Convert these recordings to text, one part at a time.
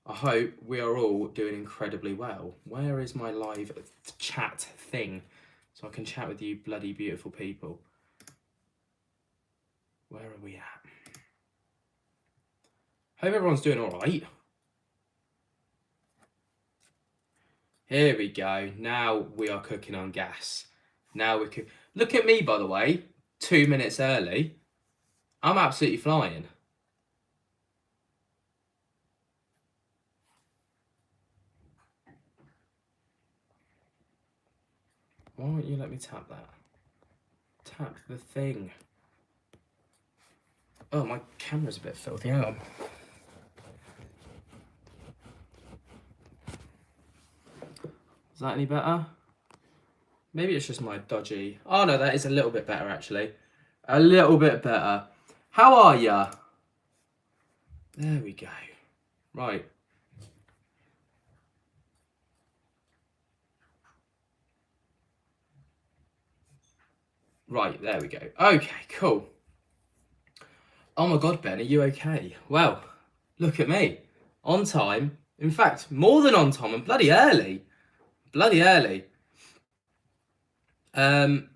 I hope we are all doing incredibly well. Where is my live chat thing? So I can chat with you bloody beautiful people. Where are we at? Hope everyone's doing all right. Here we go. Now we are cooking on gas. Now we can look at me, by the way. 2 minutes early. I'm absolutely flying. Why won't you let me tap that? Tap the thing. Oh, my camera's a bit filthy. Hang on. Is that any better? Maybe it's just my dodgy... Oh, no, that is a little bit better, actually. A little bit better. How are ya? There we go. Right. Right, there we go. Okay, cool. Oh my God, Ben, are you okay? Well, look at me. On time. In fact, more than on time and bloody early. Bloody early. Can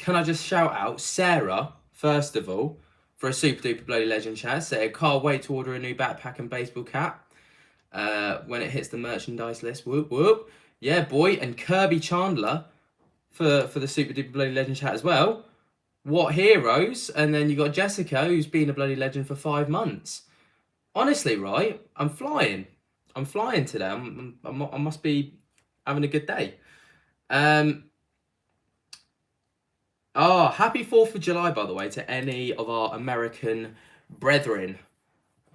I just shout out Sarah, first of all, for a super duper bloody legend chat. Say, can't wait to order a new backpack and baseball cap when it hits the merchandise list. Whoop, whoop. Yeah, boy. And Kirby Chandler for the super duper bloody legend chat as well. What heroes? And then you got Jessica, who's been a bloody legend for 5 months. Honestly, right? I'm flying. I'm flying today. I must be having a good day. Oh, happy 4th of July, by the way, to any of our American brethren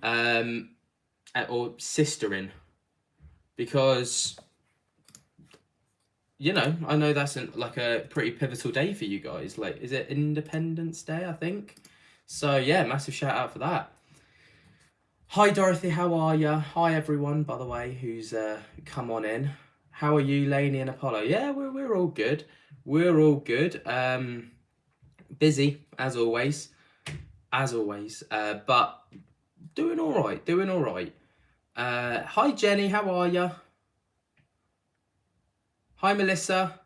or sisterin, because, you know, I know that's like a pretty pivotal day for you guys. Like, is it Independence Day, I think? So, yeah, massive shout out for that. Hi, Dorothy, how are ya? Hi, everyone, by the way, who's come on in. How are you, Lainey and Apollo? Yeah, we're all good. We're all good. Busy, as always. But doing all right. Hi, Jenny, how are ya? Hi, Melissa.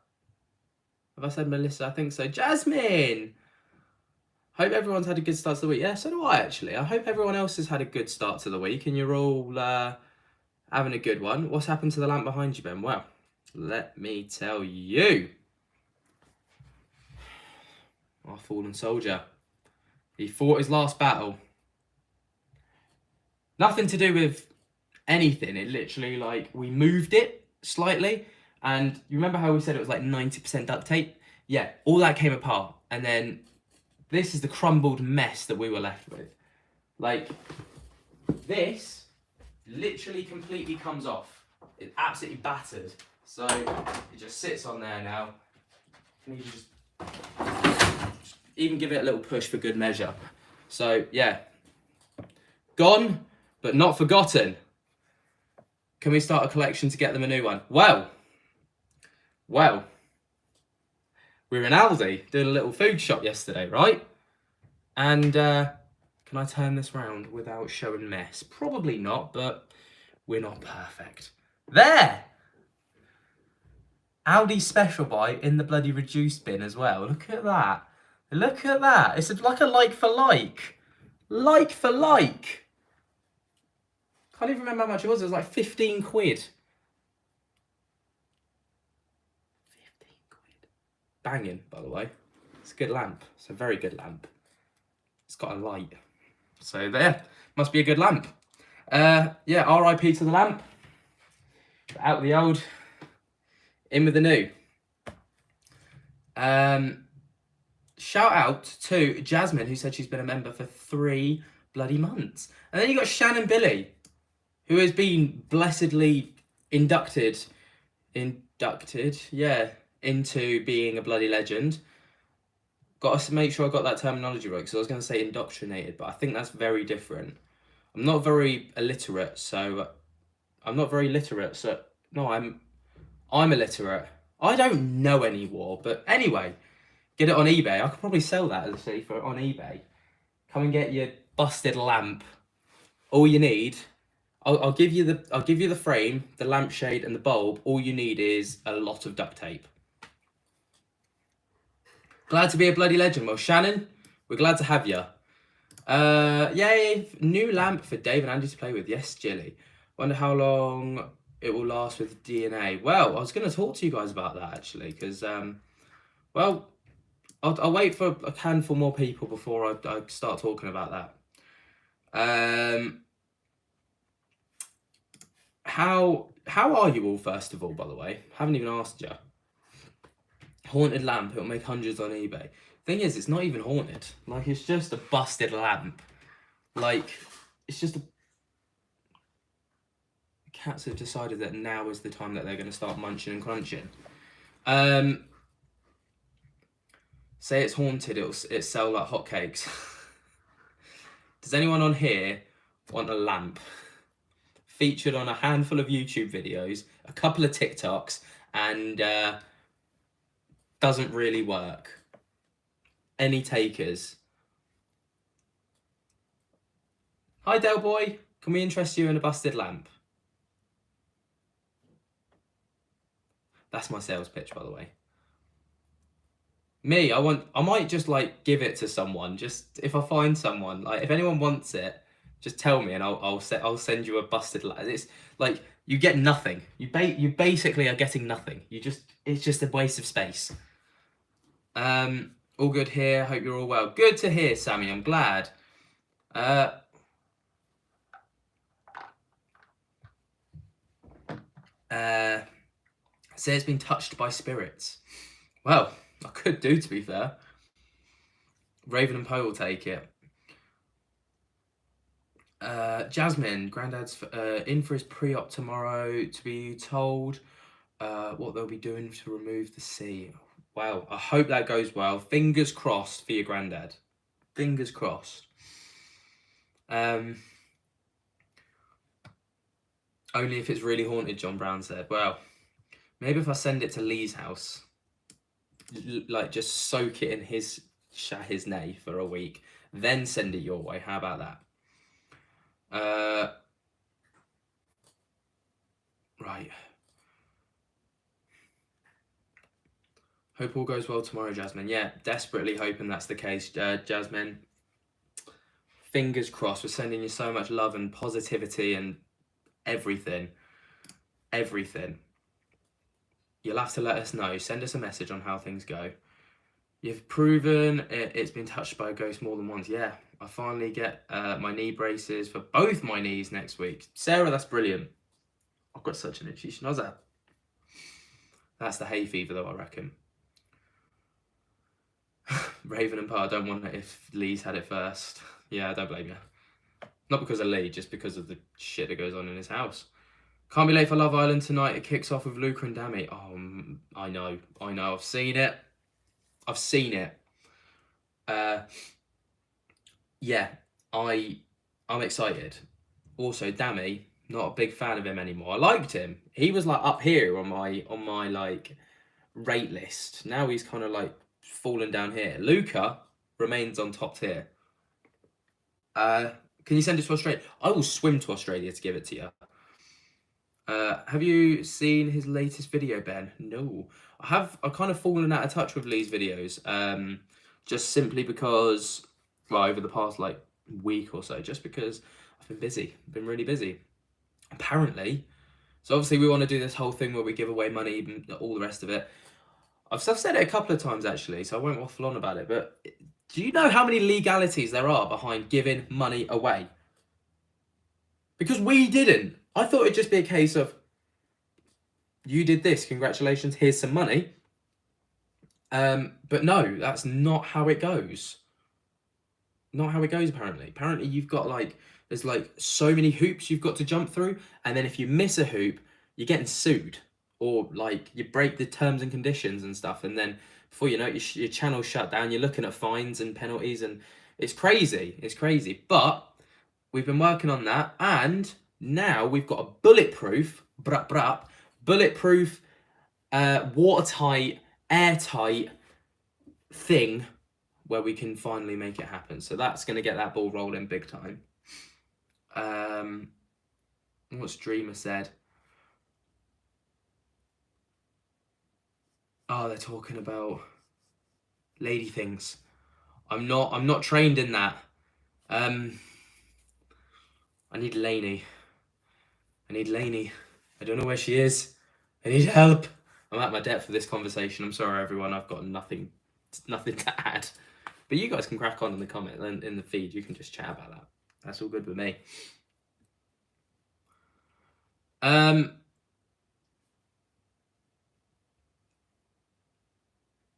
Have I said Melissa? I think so. Jasmine! Hope everyone's had a good start to the week. Yeah, so do I, actually. I hope everyone else has had a good start to the week and you're all having a good one. What's happened to the lamp behind you, Ben? Well, let me tell you. Our fallen soldier. He fought his last battle. Nothing to do with anything. It literally, like, we moved it slightly. And you remember how we said it was like 90% duct tape? Yeah, all that came apart. And then this is the crumbled mess that we were left with. Like, this literally completely comes off. It's absolutely battered. So it just sits on there now. Can you just even give it a little push for good measure? So yeah, gone, but not forgotten. Can we start a collection to get them a new one? Well, we were in Aldi doing a little food shop yesterday, right? And can I turn this round without showing mess? Probably not, but we're not perfect. There! Aldi Special Buy in the bloody reduced bin as well. Look at that. Look at that. It's like a like for like. Like for like. Can't even remember how much it was. It was like 15 quid. 15 quid. Banging, by the way. It's a good lamp. It's a very good lamp. It's got a light. So there. Must be a good lamp. Yeah, RIP to the lamp. Out with the old. In with the new. Shout out to Jasmine, who said she's been a member for 3 bloody months. And then you got Shannon Billy, who has been blessedly inducted, into being a bloody legend. Got to make sure I got that terminology right, because I was going to say indoctrinated, but I think that's very different. I'm not very illiterate, so... I'm not very literate, so... No, I'm illiterate. I don't know any war, but anyway, get it on eBay. I could probably sell that as a safer on eBay. Come and get your busted lamp. All you need, I'll give you the frame, the lampshade, and the bulb. All you need is a lot of duct tape. Glad to be a bloody legend. Well, Shannon, we're glad to have you. Yay! New lamp for Dave and Andy to play with. Yes, Jilly. Wonder how long it will last with DNA. Well, I was going to talk to you guys about that actually, because well, I'll wait for a handful more people before I start talking about that. How are you all, first of all, by the way? Haven't even asked you. Haunted lamp, it'll make hundreds on eBay. Thing is, it's not even haunted. Like, it's just a busted lamp. Like, it's just a... Cats have decided that now is the time that they're going to start munching and crunching. Say it's haunted, it'll sell like hotcakes. Does anyone on here want a lamp? Featured on a handful of YouTube videos, a couple of TikToks, and doesn't really work. Any takers? Hi, Del Boy. Can we interest you in a busted lamp? That's my sales pitch, by the way. Me, I might just like give it to someone. Just if I find someone, like if anyone wants it, just tell me and I'll send you a busted lamp. It's like you get nothing. You basically are getting nothing. It's just a waste of space. All good here. Hope you're all well. Good to hear, Sammy. I'm glad. Say it's been touched by spirits. Well, I could do, to be fair. Raven and Poe will take it. Jasmine, Grandad's in for his pre-op tomorrow to be told what they'll be doing to remove the C. Wow, I hope that goes well. Fingers crossed for your granddad. Fingers crossed. Only if it's really haunted, John Brown said. Well, maybe if I send it to Lee's house, like just soak it in his nay for a week, then send it your way. How about that? Right. Hope all goes well tomorrow, Jasmine. Yeah, desperately hoping that's the case, Jasmine. Fingers crossed. We're sending you so much love and positivity and everything. Everything. You'll have to let us know. Send us a message on how things go. You've proven it's been touched by a ghost more than once. Yeah, I finally get my knee braces for both my knees next week. Sarah, that's brilliant. I've got such an itchy schnozzer. That's the hay fever, though, I reckon. Raven and Poe, I don't want it if Lee's had it first. Yeah, I don't blame you. Not because of Lee, just because of the shit that goes on in his house. Can't be late for Love Island tonight. It kicks off with Luca and Dami. Oh, I know. I've seen it. Yeah, I'm excited. Also, Dami, not a big fan of him anymore. I liked him. He was like up here on my like rate list. Now he's kind of like fallen down here. Luca remains on top tier. Can you send it to Australia? I will swim to Australia to give it to you. Have you seen his latest video, Ben? No. I've kind of fallen out of touch with Lee's videos. Just simply because, well, over the past like week or so, just because I've been busy. I've been really busy. Apparently. So obviously we want to do this whole thing where we give away money and all the rest of it. I've said it a couple of times actually, so I won't waffle on about it, but do you know how many legalities there are behind giving money away? Because we didn't. I thought it'd just be a case of, you did this, congratulations, here's some money. But no, that's not how it goes. Not how it goes, apparently. Apparently you've got like, there's like so many hoops you've got to jump through, and then if you miss a hoop, you're getting sued. Or like you break the terms and conditions and stuff, and then before you know it, your channel's shut down, you're looking at fines and penalties, and it's crazy. It's crazy. But we've been working on that, and now we've got a bulletproof, watertight, airtight thing where we can finally make it happen. So that's going to get that ball rolling big time. What's Dreamer said? Oh, they're talking about lady things. I'm not trained in that. I need Lainey. I don't know where she is. I need help. I'm at my depth for this conversation. I'm sorry, everyone. I've got nothing to add. But you guys can crack on in the comment and in the feed. You can just chat about that. That's all good with me.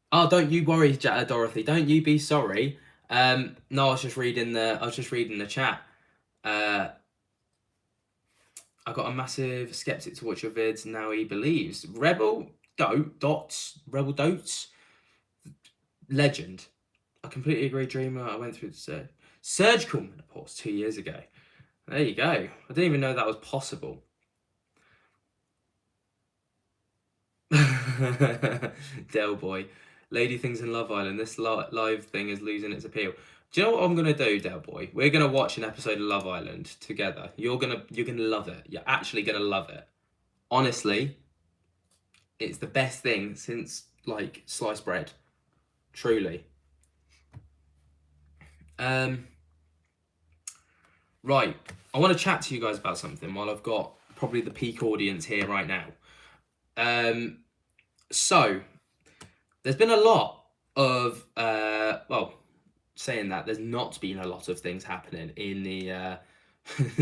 Oh, don't you worry, Dorothy. Don't you be sorry. No, I was just reading the chat. I got a massive skeptic to watch your vids. Now he believes. Rebel Dots, legend. I completely agree, Dreamer. I went through the surgical menopause 2 years ago. There you go. I didn't even know that was possible. Del boy. Lady things in Love Island. This live thing is losing its appeal. Do you know what I'm gonna do, Del boy? We're gonna watch an episode of Love Island together. You're gonna love it. You're actually gonna love it. Honestly, it's the best thing since like sliced bread. Truly. Right. I want to chat to you guys about something while I've got probably the peak audience here right now. So there's been a lot of saying that there's not been a lot of things happening in the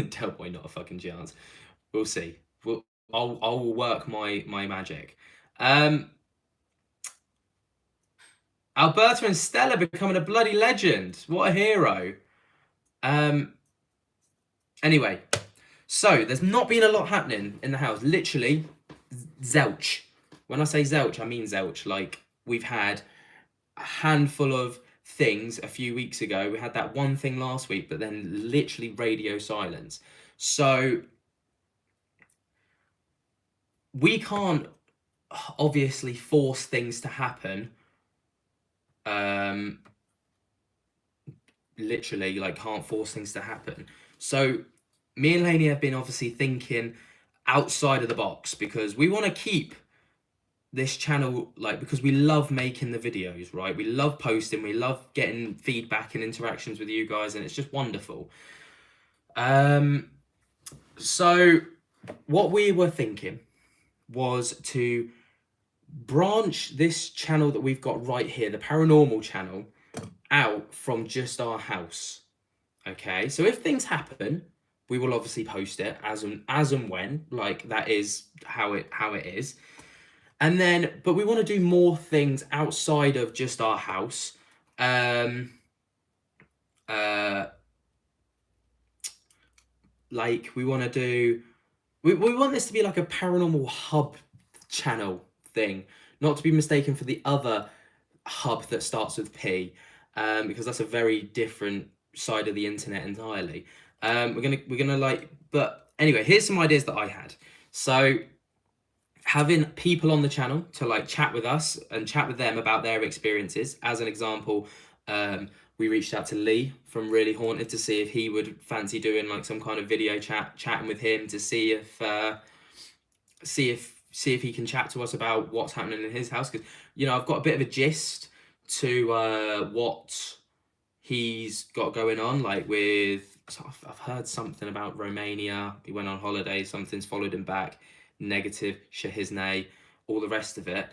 Del boy, not a fucking chance. We'll see. I'll work my magic. Alberta and Stella becoming a bloody legend. What a hero. Anyway, so there's not been a lot happening in the house. Literally, zilch. When I say zilch, I mean zilch. Like, we've had a handful of things a few weeks ago. We had that one thing last week, but then literally radio silence. So we can't obviously force things to happen. Literally, like, can't force things to happen. So me and Lainey have been obviously thinking outside of the box because we want to keep this channel, like, because we love making the videos, right? We love posting, we love getting feedback and interactions with you guys, and it's just wonderful. So what we were thinking was to branch this channel that we've got right here, the paranormal channel, out from just our house. Okay, so if things happen, we will obviously post it as and when, like, that is how it is. And then, but we want to do more things outside of just our house. Like, we want to do, we want this to be like a paranormal hub channel thing, not to be mistaken for the other hub that starts with P, because that's a very different side of the internet entirely. We're gonna like, but anyway, here's some ideas that I had. So having people on the channel to like chat with us and chat with them about their experiences. As an example, we reached out to Lee from Really Haunted to see if he would fancy doing like some kind of video chatting with him to see if he can chat to us about what's happening in his house, because, you know, I've got a bit of a gist to what he's got going on, like with, I've heard something about Romania, he went on holiday, something's followed him back, negative, Shahiznay, all the rest of it.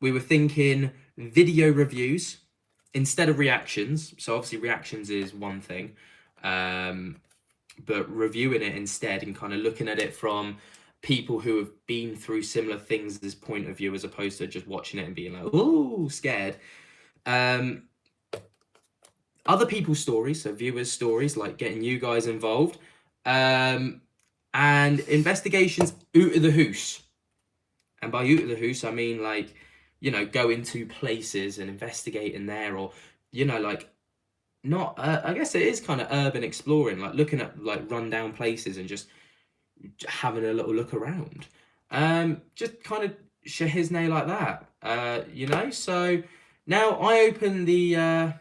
We were thinking video reviews instead of reactions. So obviously reactions is one thing, but reviewing it instead and kind of looking at it from people who have been through similar things as point of view, as opposed to just watching it and being like, oh, scared. Other people's stories, so viewers' stories, like getting you guys involved, and investigations out of the hoose. And by out of the hoose, I mean, like, you know, go into places and investigate in there, or, you know, like, not, I guess it is kind of urban exploring, like looking at like rundown places and just having a little look around. Just kind of Shahiznay like that, you know? So now I open the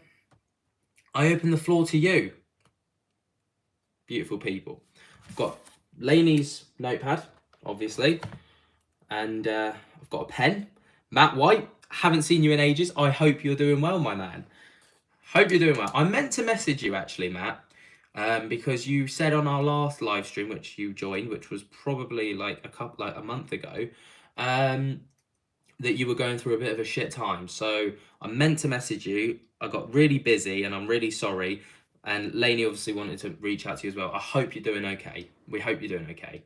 floor to you. Beautiful people. I've got Lainey's notepad, obviously, and I've got a pen. Matt White, haven't seen you in ages. I hope you're doing well, my man. Hope you're doing well. I meant to message you actually, Matt, because you said on our last live stream, which you joined, which was probably like a month ago, that you were going through a bit of a shit time. So I meant to message you. I got really busy, and I'm really sorry. And Lainey obviously wanted to reach out to you as well. I hope you're doing okay. We hope you're doing okay.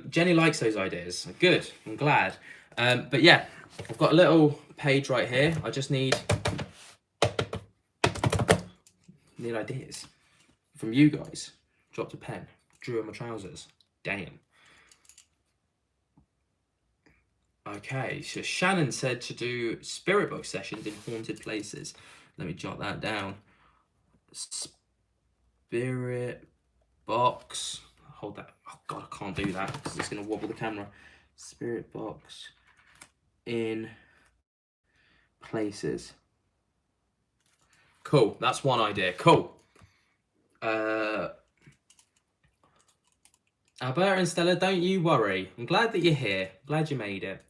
Jenny likes those ideas. Good. I'm glad. But yeah, I've got a little page right here. I just need ideas from you guys. Dropped a pen. Drew on my trousers. Damn. Okay, so Shannon said to do spirit box sessions in haunted places. Let me jot that down. Spirit box. Hold that. Oh God, I can't do that because it's going to wobble the camera. Spirit box in places. Cool. That's one idea. Cool. Alberta and Stella, don't you worry. I'm glad that you're here. Glad you made it.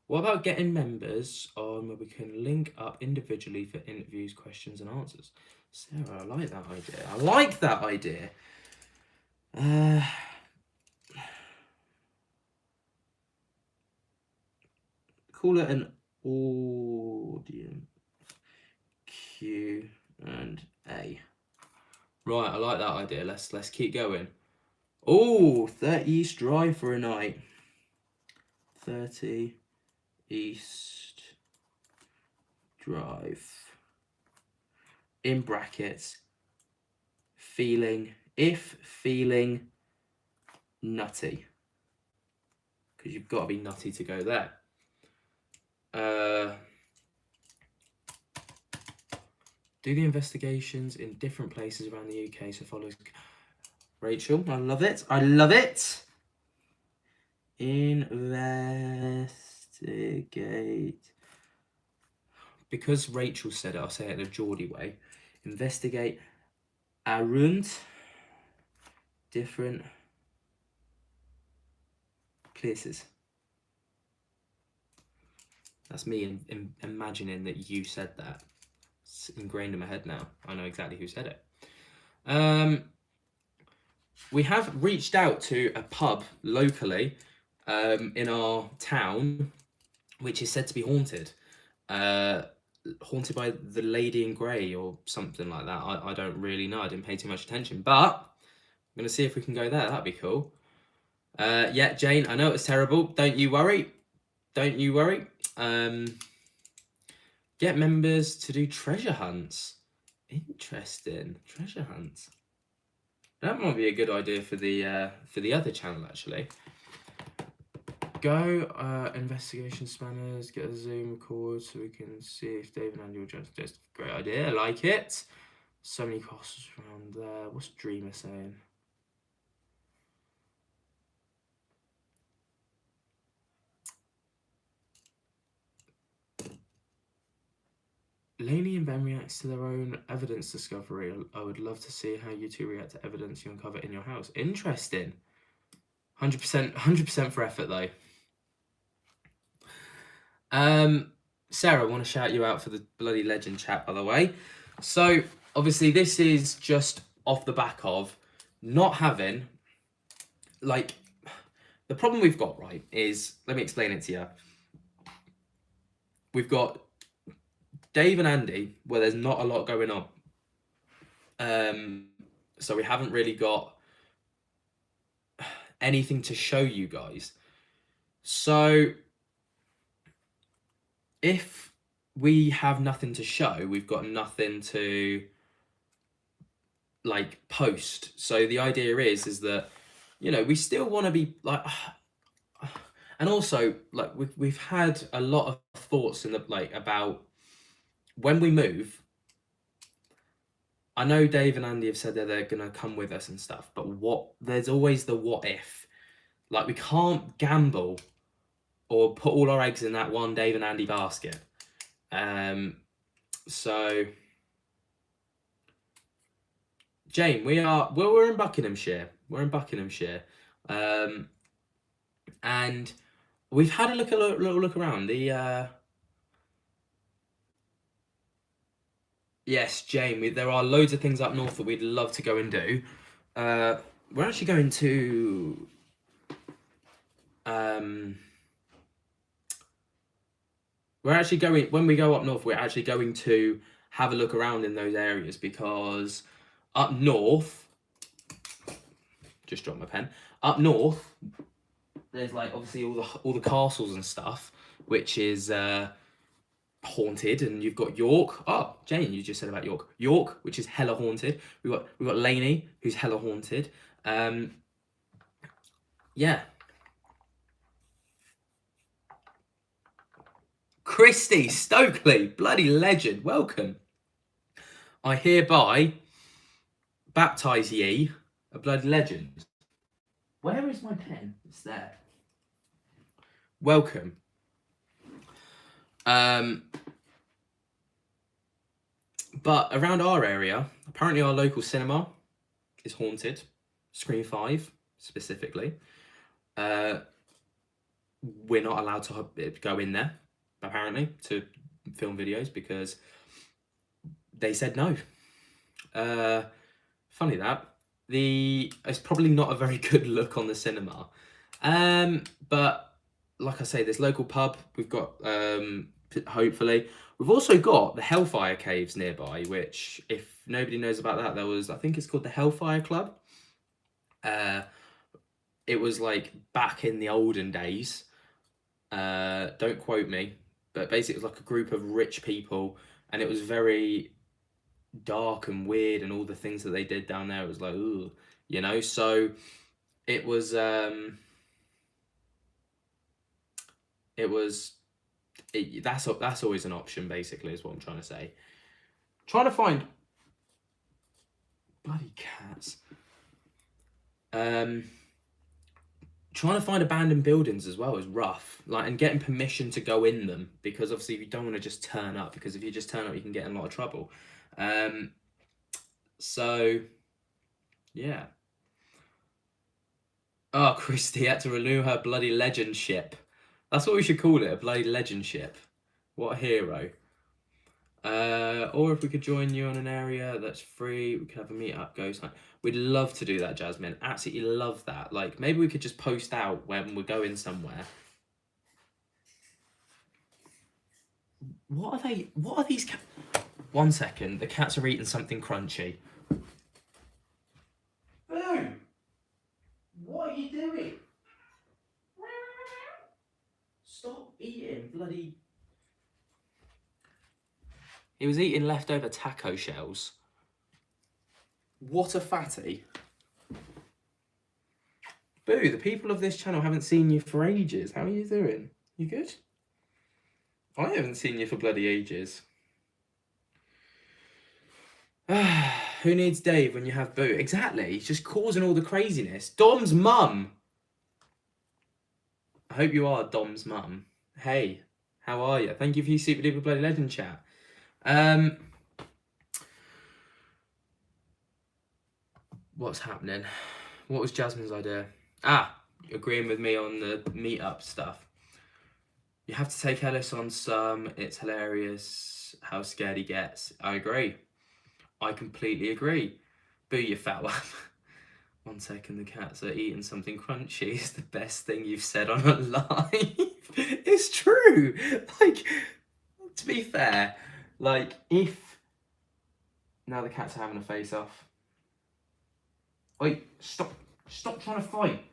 What about getting members on where we can link up individually for interviews, questions, and answers? Sarah, I like that idea. I like that idea. Call it an audience Q&A. Right, I like that idea. Let's keep going. Oh, 30 East Drive for a night. 30 East Drive. In brackets. Feeling nutty. Because you've got to be nutty to go there. Do the investigations in different places around the UK, so follows Rachel. I love it. I love it. Investigate. Because Rachel said it, I'll say it in a Geordie way. Investigate around different places. That's me imagining that you said that. It's ingrained in my head now. I know exactly who said it. We have reached out to a pub locally in our town, which is said to be haunted. Haunted by the Lady in Grey or something like that. I don't really know. I didn't pay too much attention. But I'm going to see if we can go there. That'd be cool. Yeah, Jane, I know it's terrible. Don't you worry. Don't you worry. Get members to do treasure hunts. Interesting. Treasure hunts. That might be a good idea for the other channel, actually. Go investigation spanners, get a Zoom record so we can see if Dave and Andy will join us. Just great idea. I like it. So many costs around there. What's Dreamer saying? Lainey and Ben reacts to their own evidence discovery. I would love to see how you two react to evidence you uncover in your house. Interesting. 100% for effort though. Sarah, I want to shout you out for the bloody legend chat, by the way. So obviously this is just off the back of not having, like, the problem we've got, right, is, let me explain it to you. We've got Dave and Andy, where there's not a lot going on. So we haven't really got anything to show you guys. So if we have nothing to show, we've got nothing to like post. So the idea is that, you know, we still want to be like, and also like we've had a lot of thoughts in the like about when we move. I know Dave and Andy have said that they're gonna come with us and stuff, but there's always the what if. Like we can't gamble or put all our eggs in that one Dave and Andy basket. So Jane, we're in Buckinghamshire. We're in Buckinghamshire, and we've had a little look around. Yes, Jane, there are loads of things up north that we'd love to go and do. We're actually going to when we go up north, we're actually going to have a look around in those areas, because up north, just dropped my pen. Up north, there's like obviously all the castles and stuff, which is haunted, and you've got York. Oh, Jane, you just said about York. York, which is hella haunted. We've got Lainey, who's hella haunted. Yeah. Christy Stokely, bloody legend, welcome. I hereby baptise ye a bloody legend. Where is my pen? It's there. Welcome. But around our area, apparently our local cinema is haunted. Screen 5, specifically. We're not allowed to go in there, apparently, to film videos, because they said no. Funny that. It's probably not a very good look on the cinema. But like I say, this local pub we've got, hopefully. We've also got the Hellfire Caves nearby, which, if nobody knows about that, I think it's called the Hellfire Club. It was like back in the olden days. Don't quote me, but basically it was like a group of rich people, and it was very dark and weird, and all the things that they did down there, it was like, ooh, you know. So it was that's always an option, basically, is what I'm trying to say. Trying to find bloody cats. Trying to find abandoned buildings as well is rough, like, and getting permission to go in them, because obviously you don't want to just turn up, because if you just turn up you can get in a lot of trouble. So yeah. Oh, Christy had to renew her bloody legendship. That's what we should call it, a bloody legendship. What a hero. Or if we could join you on an area that's free, we could have a meet-up ghost hunt. We'd love to do that, Jasmine. Absolutely love that. Like, maybe we could just post out when we're going somewhere. What are these cats? 1 second, the cats are eating something crunchy. Boo! What are you doing? Stop eating bloody... He was eating leftover taco shells. What a fatty. Boo, the people of this channel haven't seen you for ages. How are you doing? You good? I haven't seen you for bloody ages. Who needs Dave when you have Boo? Exactly. He's just causing all the craziness. Dom's mum. I hope you are Dom's mum. Hey, how are you? Thank you for your super duper bloody legend chat. What's happening? What was Jasmine's idea? Agreeing with me on the meetup stuff. You have to take Ellis on some. It's hilarious how scared he gets. I agree. I completely agree. Boo, you fat one. 1 second, the cats are eating something crunchy. It's the best thing you've said on a live. It's true. Like, to be fair, like, if... Now the cats are having a face-off. Wait, stop trying to fight.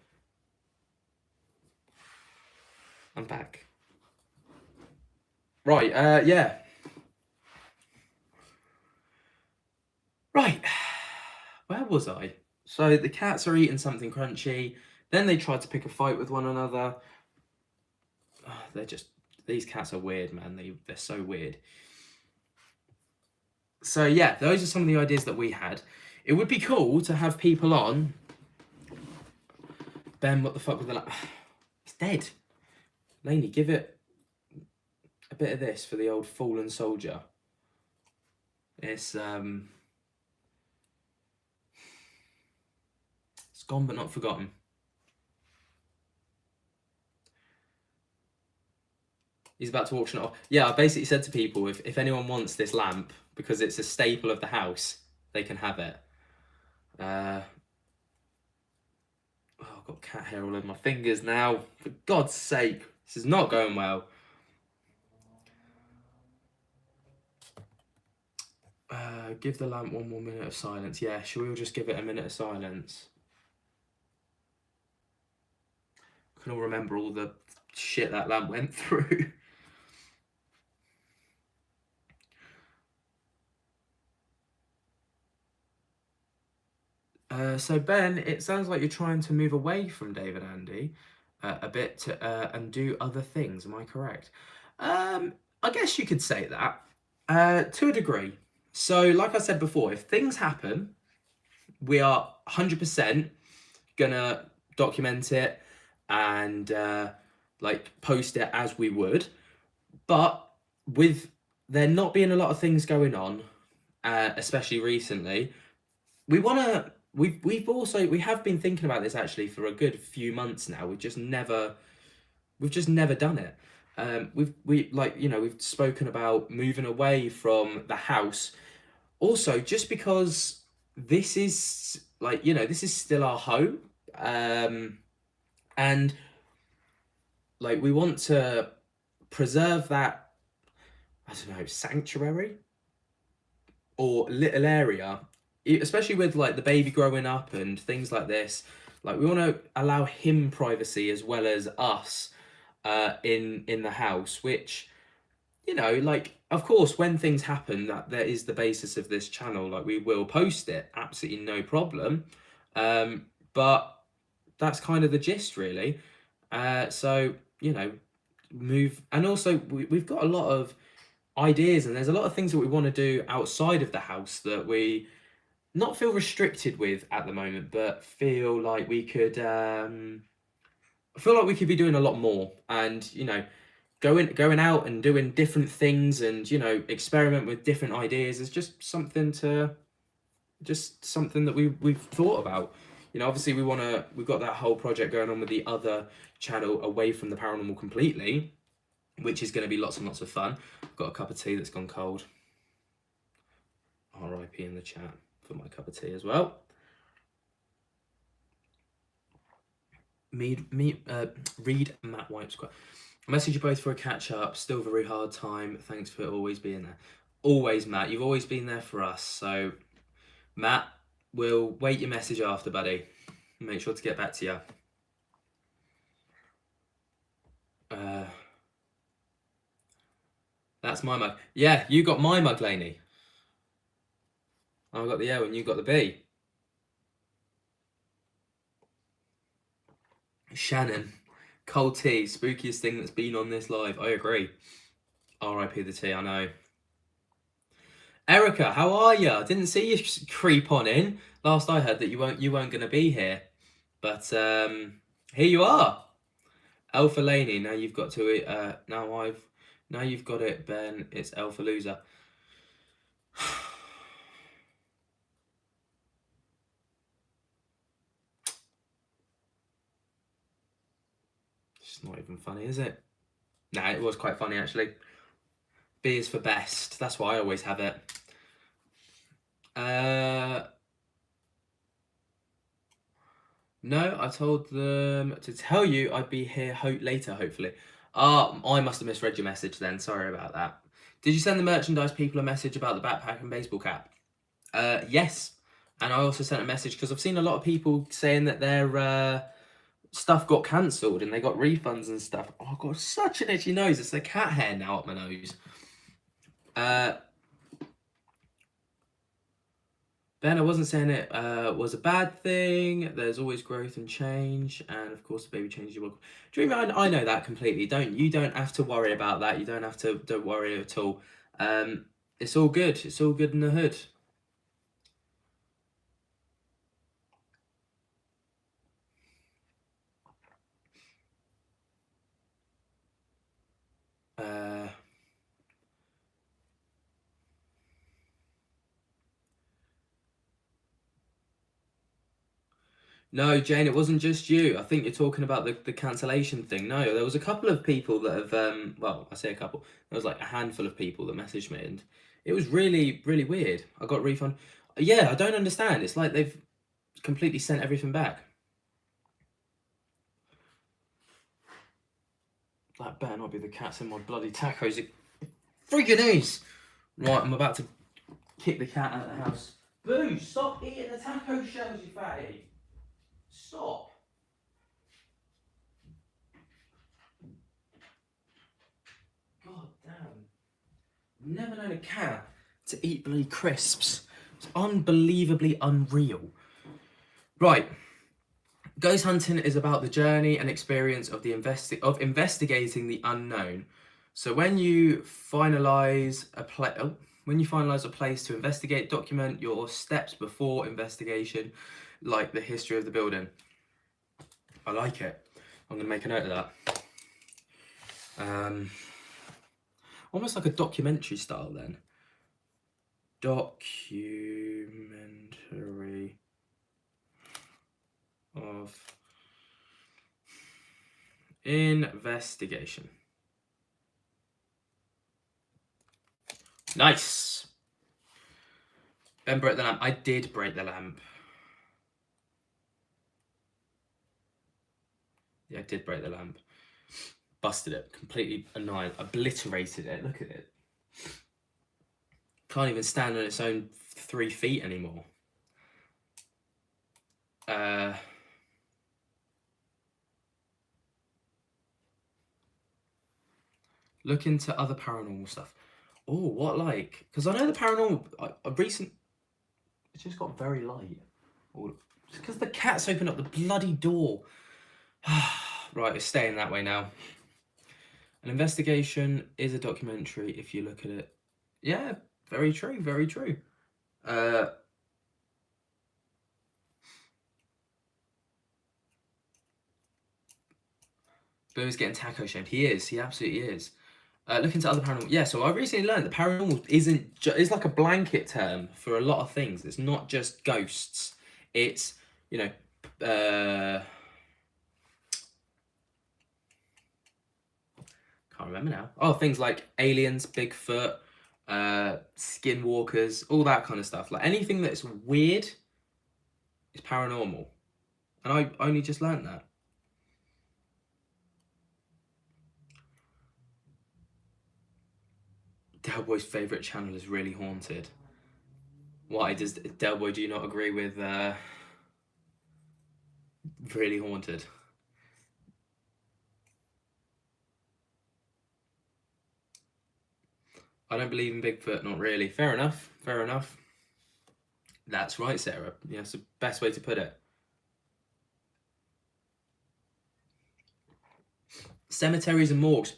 I'm back. Right, yeah. Right, where was I? So the cats are eating something crunchy. Then they tried to pick a fight with one another. Oh, these cats are weird, man. They're so weird. So yeah, those are some of the ideas that we had. It would be cool to have people on. Ben, what the fuck with the... It's dead. Lainey, give it a bit of this for the old fallen soldier. It's, gone but not forgotten. He's about to auction it off. Yeah, I basically said to people, if anyone wants this lamp, because it's a staple of the house, they can have it. Oh, I've got cat hair all over my fingers now. For God's sake, this is not going well. Give the lamp 1 more minute of silence. Yeah, shall we all just give it a minute of silence? I can all remember all the shit that lamp went through. So Ben, it sounds like you're trying to move away from David Andy a bit and do other things. Am I correct? I guess you could say that to a degree. So, like I said before, if things happen, we are 100% gonna document it and like post it as we would. But with there not being a lot of things going on, especially recently, we want to. We have been thinking about this actually for a good few months now. We've just never done it. We've spoken about moving away from the house. Also, just because this is this is still our home, and like we want to preserve that, I don't know, sanctuary or little area, especially with like the baby growing up and things like this. Like we want to allow him privacy as well as us in the house, which like of course when things happen, that is the basis of this channel. Like we will post it, absolutely no problem. But that's kind of the gist, really. So move, and also we've got a lot of ideas, and there's a lot of things that we want to do outside of the house that we not feel restricted with at the moment, but feel like we could be doing a lot more, and going out and doing different things, and experiment with different ideas is just something that we've thought about. Obviously we've got that whole project going on with the other channel away from the paranormal completely, which is going to be lots and lots of fun. I've got a cup of tea that's gone cold. RIP in the chat for my cup of tea as well. Read Matt White's quote. I message you both for a catch up. Still very hard time. Thanks for always being there. Always, Matt. You've always been there for us. So, Matt, we'll wait your message after, buddy. Make sure to get back to you. That's my mug. Yeah, you got my mug, Lainey. I got the O and you got the B. Shannon, cold tea, spookiest thing that's been on this live. I agree. R.I.P. the tea, I know. Erica, how are you? Didn't see you creep on in. Last I heard that you weren't going to be here, but here you are. Alpha Laney. Now you've got to it. Now you've got it, Ben. It's Alpha Loser. It's not even funny, is it? Nah, it was quite funny actually. B is for best. That's why I always have it. No, I told them to tell you I'd be here later, hopefully. I must have misread your message then. Sorry about that. Did you send the merchandise people a message about the backpack and baseball cap? Yes. And I also sent a message because I've seen a lot of people saying that their stuff got cancelled and they got refunds and stuff. Oh, I've got such an itchy nose. It's the cat hair now up my nose. Ben, I wasn't saying it was a bad thing. There's always growth and change, and of course, the baby changes your world. Dream, I know that completely. You don't have to worry about that. You don't have to don't worry at all. It's all good. It's all good in the hood. No, Jane, it wasn't just you. I think you're talking about the cancellation thing. No, there was a couple of people that have, well, I say a couple. There was like a handful of people that messaged me, and it was really, really weird. I got a refund. Yeah, I don't understand. It's like they've completely sent everything back. That better not be the cats in my bloody tacos. It freaking is. Right, I'm about to kick the cat out of the house. Boo! Stop eating the taco shells, you fatty. Stop. God damn. Never known a cat to eat bloody crisps. It's unbelievably unreal. Right. Ghost hunting is about the journey and experience of investigating the unknown. So when you finalize a place to investigate, document your steps before investigation, like the history of the building. I like it. I'm gonna make a note of that. Almost like a documentary style then. Documentary of investigation. Nice. Ben broke the lamp. I did break the lamp. Yeah, I did break the lamp. Busted it. Completely annihilated. Obliterated it. Look at it. Can't even stand on its own 3 feet anymore. Look into other paranormal stuff. Oh, what like? Because I know the paranormal. It just got very light. It's because the cat's opened up the bloody door. Right, it's staying that way now. An investigation is a documentary if you look at it. Yeah, very true, very true. Boo's getting taco shamed. He is. He absolutely is. Look into other paranormal. Yeah, so I recently learned that paranormal it's like a blanket term for a lot of things. It's not just ghosts. It's, you know, can't remember now. Oh, things like aliens, Bigfoot, skinwalkers, all that kind of stuff. Like anything that's weird is paranormal. And I only just learned that. Delboy's favourite channel is Really Haunted. Why does Delboy, do you not agree with Really Haunted? I don't believe in Bigfoot, not really. Fair enough, fair enough. That's right, Sarah. Yeah, that's the best way to put it. Cemeteries and morgues.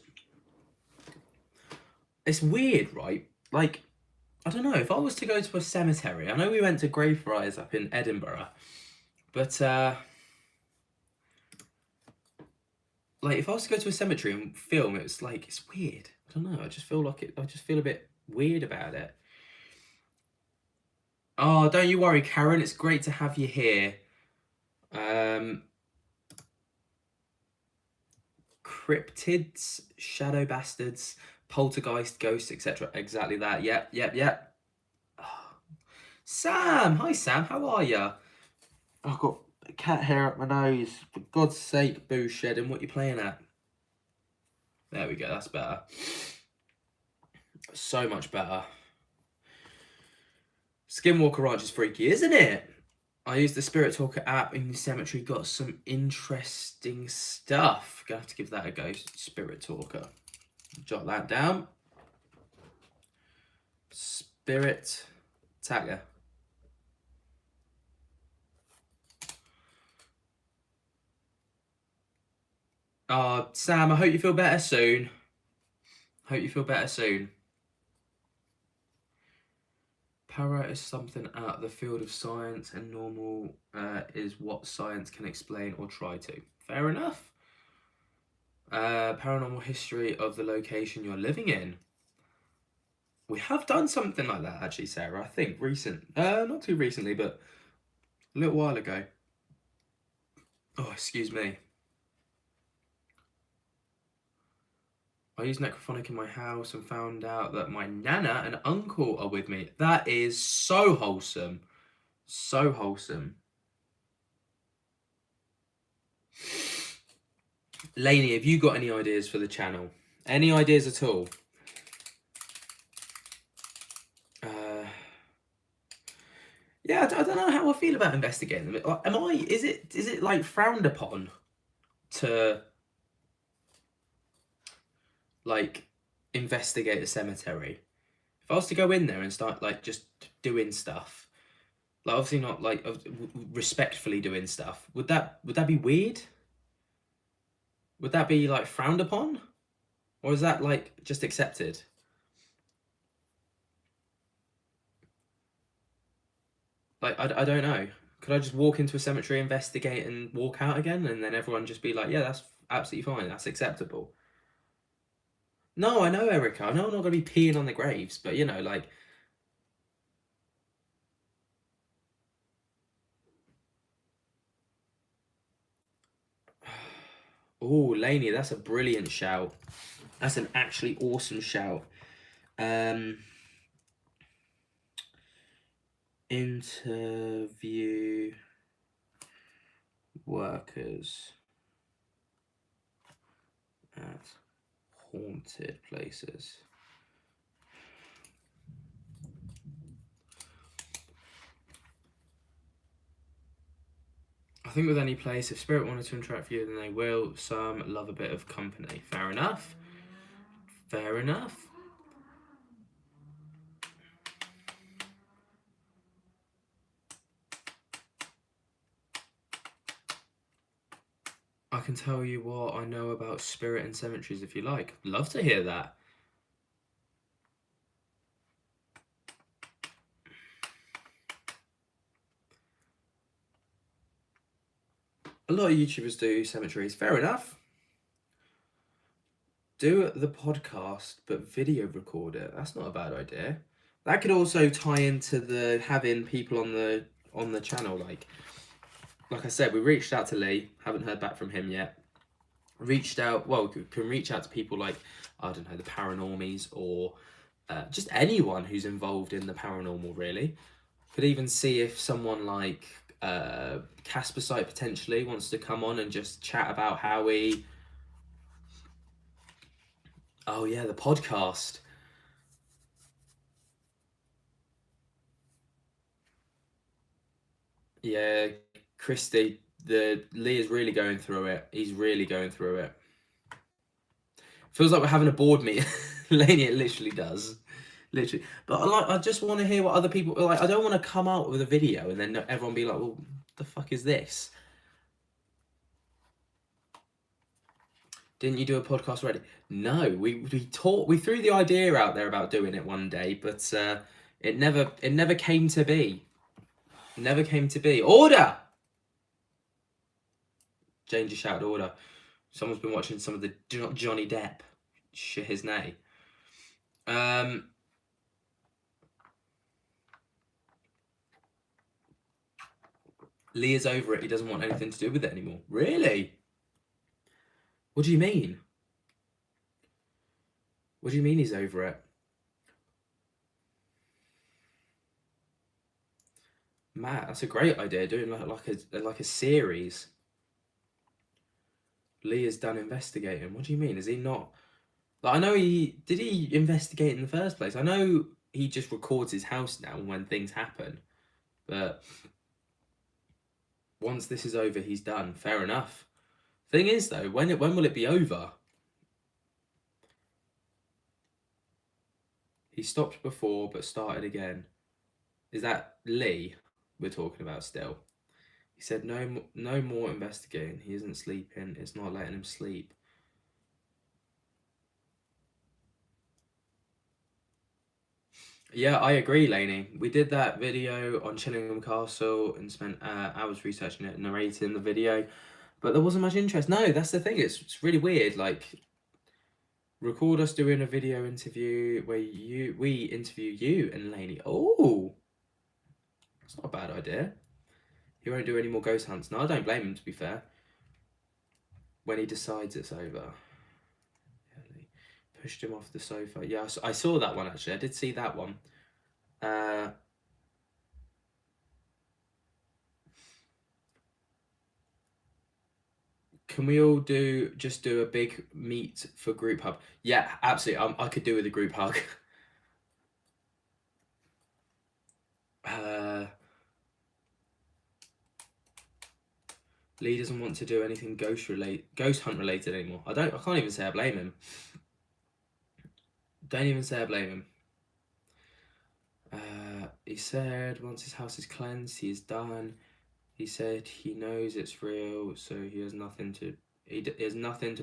It's weird, right? Like, I don't know, if I was to go to a cemetery, I know we went to Greyfriars up in Edinburgh, but like if I was to go to a cemetery and film, it's like, it's weird. I don't know, I just feel a bit weird about it. Oh, don't you worry, Karen, it's great to have you here. Cryptids, shadow bastards, poltergeist, ghosts, etc. Exactly that. Yep. Oh. Sam, hi Sam, how are you? I've got a cat hair up my nose. For God's sake, Boo Shedding, what you playing at? There we go, that's better. So much better. Skinwalker Ranch is freaky, isn't it? I used the Spirit Talker app in the cemetery, got some interesting stuff. Gonna have to give that a go, Spirit Talker. Jot that down. Spirit Tagger. Sam, I hope you feel better soon. Para is something out of the field of science, and normal is what science can explain or try to. Fair enough. Paranormal history of the location you're living in. We have done something like that, actually, Sarah. I think not too recently, but a little while ago. Oh, excuse me. I use necrophonic in my house and found out that my nana and uncle are with me. That is so wholesome. So wholesome. Lainey, have you got any ideas for the channel? Any ideas at all? Yeah, I don't know how I feel about investigating them. Is it like frowned upon to like investigate a cemetery? If I was to go in there and start like just doing stuff, like obviously not like respectfully doing stuff, would that be weird? Would that be like frowned upon, or is that like just accepted? Like I don't know. Could I just walk into a cemetery, investigate, and walk out again, and then everyone just be like, "Yeah, that's absolutely fine. That's acceptable." No, I know, Erica. I know I'm not gonna be peeing on the graves, but you know, like, oh, Lainey, that's a brilliant shout. That's an actually awesome shout. Interview workers at haunted places. I think with any place, if spirit wanted to interact with you, then they will. Some love a bit of company. Fair enough. Fair enough. I can tell you what I know about spirit and cemeteries if you like. Love to hear that. A lot of YouTubers do cemeteries. Fair enough. Do the podcast, but video record it. That's not a bad idea. That could also tie into the having people on the channel. Like I said, we reached out to Lee. Haven't heard back from him yet. Reached out. Well, can reach out to people like, I don't know, the Paranormies, or just anyone who's involved in the paranormal. Really, could even see if someone like Casper Site potentially wants to come on and just chat about how he. Oh yeah, the podcast. Yeah, Christy, the Lee is really going through it. He's really going through it. Feels like we're having a board meeting. Lainey, it literally does. Literally. But I just want to hear what other people like. I don't want to come out with a video and then everyone be like, well, the fuck is this? Didn't you do a podcast already? No, we threw the idea out there about doing it one day, but it never came to be. Never came to be. Order! Jane just shouted order. Someone's been watching some of the Johnny Depp. Shit his name. Lee is over it. He doesn't want anything to do with it anymore. Really? What do you mean? What do you mean he's over it? Matt, that's a great idea. Doing like a series. Lee is done investigating. What do you mean? Is he not? Like, I know did he investigate in the first place? I know he just records his house now when things happen, but once this is over, he's done. Fair enough. Thing is, though, when will it be over? He stopped before, but started again. Is that Lee we're talking about still? He said no more investigating. He isn't sleeping. It's not letting him sleep. Yeah, I agree, Lainey. We did that video on Chillingham Castle and spent hours researching it and narrating the video, but there wasn't much interest. No, that's the thing. It's really weird. Like, record us doing a video interview where we interview you and Lainey. Oh, it's not a bad idea. He won't do any more ghost hunts. No, I don't blame him, to be fair. when he decides it's over. Pushed him off the sofa. Yeah, I saw that one actually. I did see that one. Can we all just do a big meet for group hug? Yeah, absolutely. I could do with a group hug. Lee doesn't want to do anything ghost hunt related anymore. I can't even say I blame him. Don't even say I blame him. He said once his house is cleansed, he is done. He said he knows it's real, so he has nothing to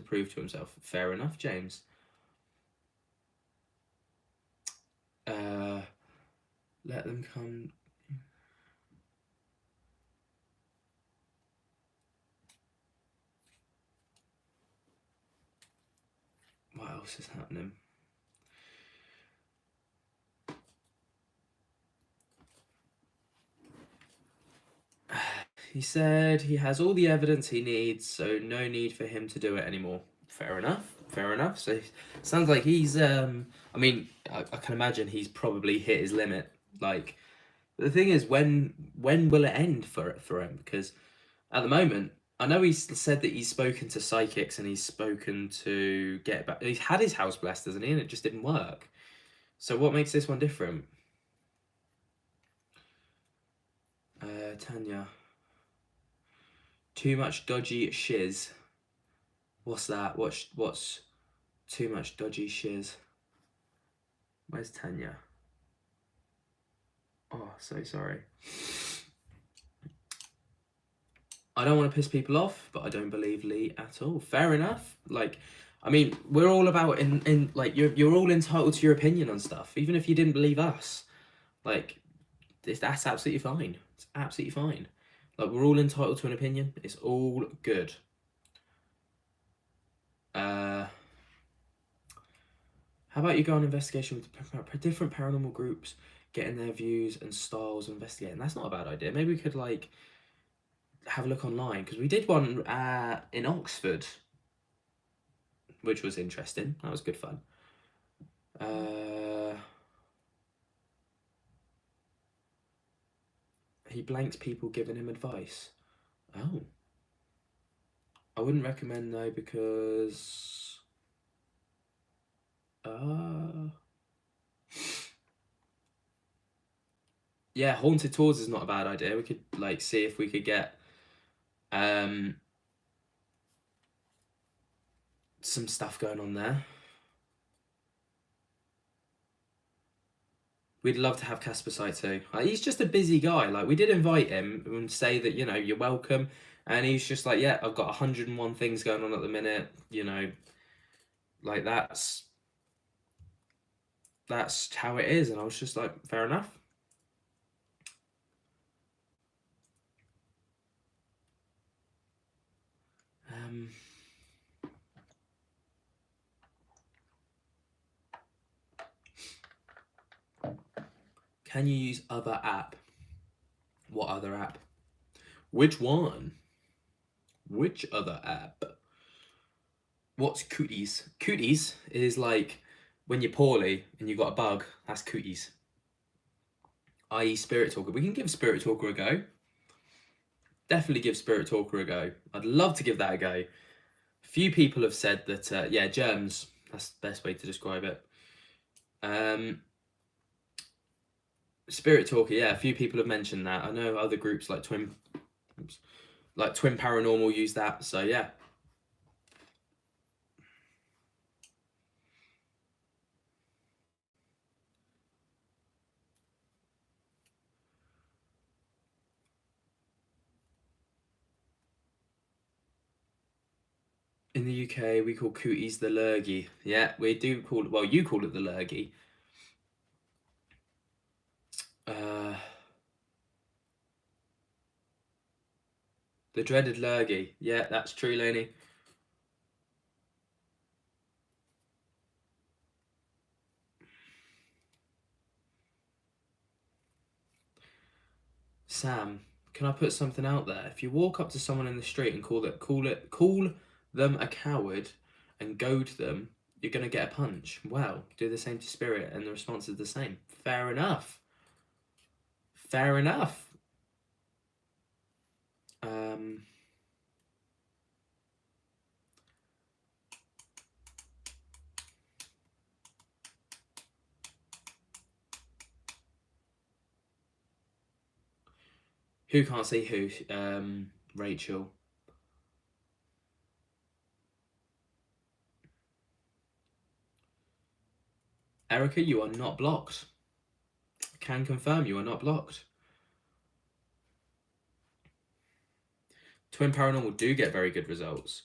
prove to himself. Fair enough, James. Let them come. What else is happening? He said he has all the evidence he needs, so no need for him to do it anymore. Fair enough. Fair enough. So sounds like he's I mean, I can imagine he's probably hit his limit. Like, the thing is, when will it end for him? Because at the moment, I know he's said that he's spoken to psychics and he's spoken to get back. He's had his house blessed, hasn't he? And it just didn't work. So what makes this one different? Tanya. Too much dodgy shiz. What's that? What's too much dodgy shiz? Where's Tanya? Oh, so sorry. I don't want to piss people off, but I don't believe Lee at all. Fair enough. Like, I mean, we're all about in like you're all entitled to your opinion on stuff, even if you didn't believe us. Like, that's absolutely fine. It's absolutely fine. Like, we're all entitled to an opinion. It's all good. How about you go on investigation with different paranormal groups, getting their views and styles of investigating? That's not a bad idea. Maybe we could like have a look online, because we did one in Oxford, which was interesting. That was good fun. He blanks people giving him advice. Oh. I wouldn't recommend though, because yeah, haunted tours is not a bad idea. We could like see if we could get some stuff going on there. We'd love to have Casper Site too. He's just a busy guy. Like, we did invite him and say that, you know, you're welcome. And he's just like, yeah, I've got 101 things going on at the minute. You know, like that's how it is. And I was just like, fair enough. Can you use other app? What other app? Which one? Which other app? What's cooties? Cooties is like when you're poorly and you've got a bug. That's cooties. I.e. Spirit Talker. We can give Spirit Talker a go. Definitely give Spirit Talker a go. I'd love to give that a go. A few people have said that, yeah, germs. That's the best way to describe it. Spirit Talker, yeah, a few people have mentioned that. I know other groups like Twin Paranormal use that. So yeah. In the UK, we call cooties the lurgy. Yeah, we do call it. Well, you call it the lurgy. The dreaded lurgy. Yeah, that's true, Lainey. Sam, can I put something out there? If you walk up to someone in the street and call them a coward and goad them, you're going to get a punch. Well, do the same to spirit and the response is the same. Fair enough. Fair enough. Who can't see who? Rachel. Erica, you are not blocked. Can confirm you are not blocked. Twin Paranormal do get very good results.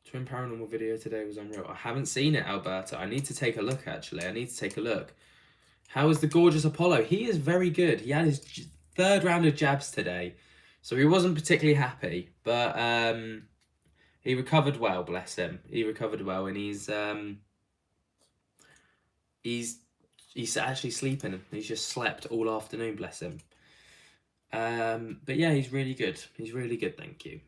Twin Paranormal video today was unreal. I haven't seen it, Alberta. I need to take a look, actually. I need to take a look. How is the gorgeous Apollo? He is very good. He had his third round of jabs today, so he wasn't particularly happy, but he recovered well, bless him. He recovered well, and he's actually sleeping. He's just slept all afternoon, bless him. But yeah, he's really good. He's really good, thank you.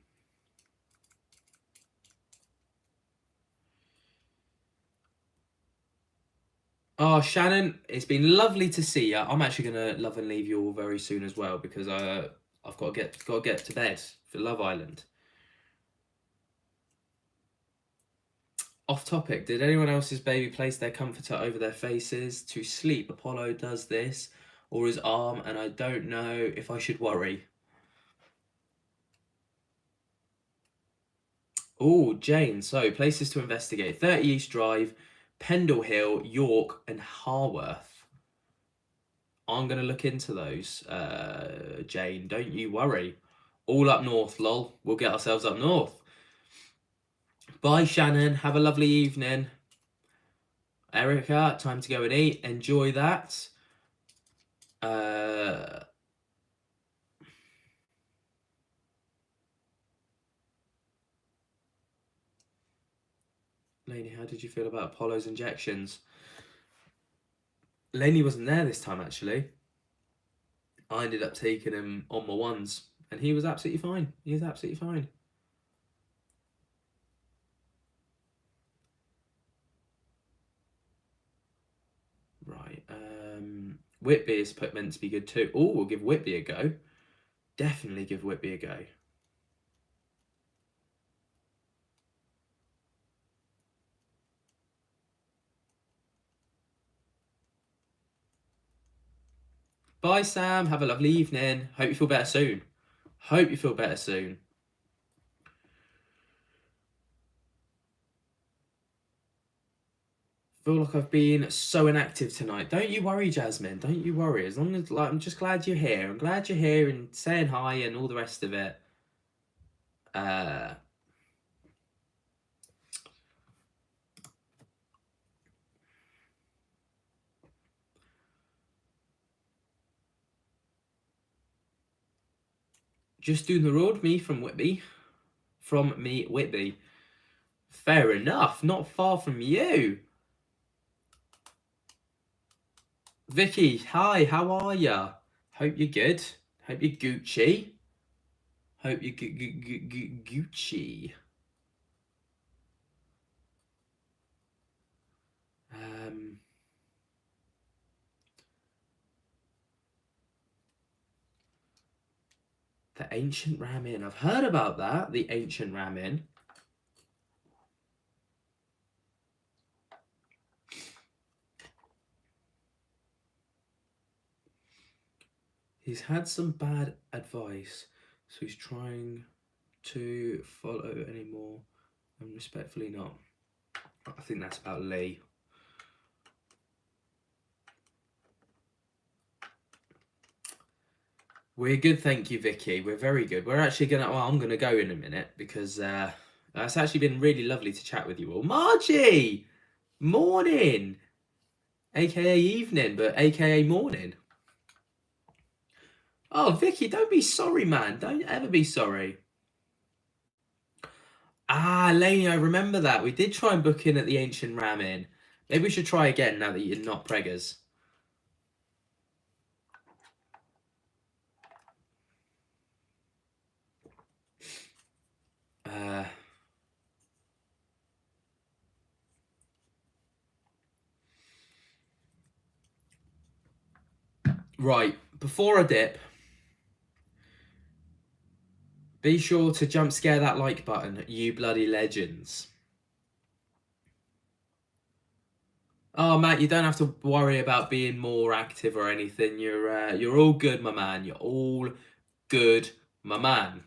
Oh, Shannon, it's been lovely to see you. I'm actually gonna love and leave you all very soon as well because I've got to get to bed for Love Island. Off topic, did anyone else's baby place their comforter over their faces to sleep? Apollo does this, or his arm, and I don't know if I should worry. Oh, Jane, so places to investigate. 30 East Drive, Pendle Hill, York, and Harworth. I'm going to look into those, Jane. Don't you worry. All up north, lol. We'll get ourselves up north. Bye, Shannon. Have a lovely evening. Erica, time to go and eat. Enjoy that. Lainey, how did you feel about Apollo's injections? Lainey wasn't there this time, actually. I ended up taking him on my ones, and he was absolutely fine. He was absolutely fine. Right. Whitby is meant to be good too. Oh, we'll give Whitby a go. Definitely give Whitby a go. Bye, Sam. Have a lovely evening. Hope you feel better soon. Hope you feel better soon. Feel like I've been so inactive tonight. Don't you worry, Jasmine. Don't you worry. As long as, like, I'm just glad you're here. I'm glad you're here and saying hi and all the rest of it. Just doing the road, me from Whitby. From me, Whitby. Fair enough. Not far from you. Vicky, hi. How are ya? Hope you're good. Hope you're Gucci. Hope you're Gucci. The Ancient Ram Inn. I've heard about that. The Ancient Ram Inn. He's had some bad advice, so he's trying to follow anymore and respectfully not. I think that's about Lee. We're good, thank you, Vicky. We're very good. We're actually gonna. Well, I'm gonna go in a minute because it's actually been really lovely to chat with you all. Margie, morning, aka evening, but aka morning. Oh, Vicky, don't be sorry, man. Don't ever be sorry. Ah, Lainey, I remember that. We did try and book in at the Ancient Ram Inn. Maybe we should try again now that you're not preggers. Right, before I dip, be sure to jump scare that like button, you bloody legends. Oh, Matt, you don't have to worry about being more active or anything. You're all good, my man. You're all good, my man.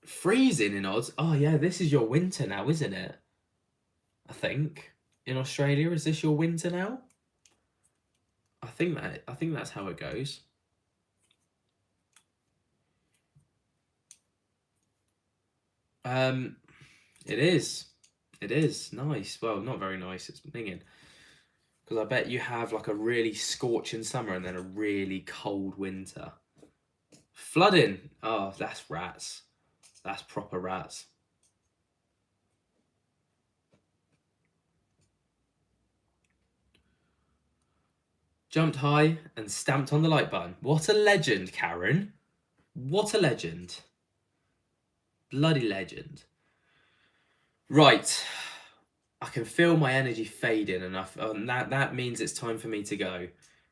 Freezing in odds. Oh yeah, this is your winter now, isn't it? I think in Australia, is this your winter now? I think that's how it goes. It is. It is nice. Well, not very nice. It's minging. Because I bet you have like a really scorching summer and then a really cold winter. Flooding. Oh, that's rats. That's proper rats. Jumped high and stamped on the like button. What a legend, Karen. What a legend. Bloody legend. Right. I can feel my energy fading enough. And that means it's time for me to go.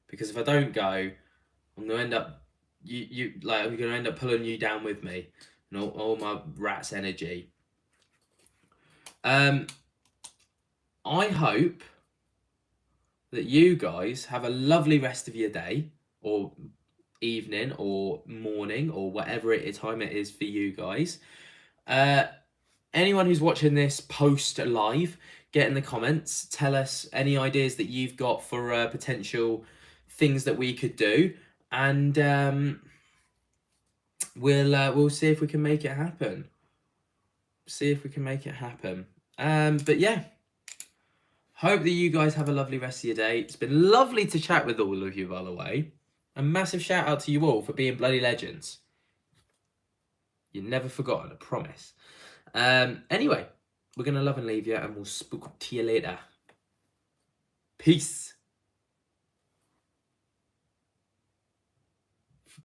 Because if I don't go, I'm gonna end up I'm gonna end up pulling you down with me and all my rat's energy. I hope that you guys have a lovely rest of your day or evening or morning or whatever time it is for you guys. Anyone who's watching this post live, get in the comments, tell us any ideas that you've got for potential things that we could do, and we'll see if we can make it happen. But yeah, hope that you guys have a lovely rest of your day. It's been lovely to chat with all of you, by the way. A massive shout out to you all for being bloody legends. You're never forgotten, I promise. Anyway, we're going to love and leave you, and we'll spook to you later. Peace.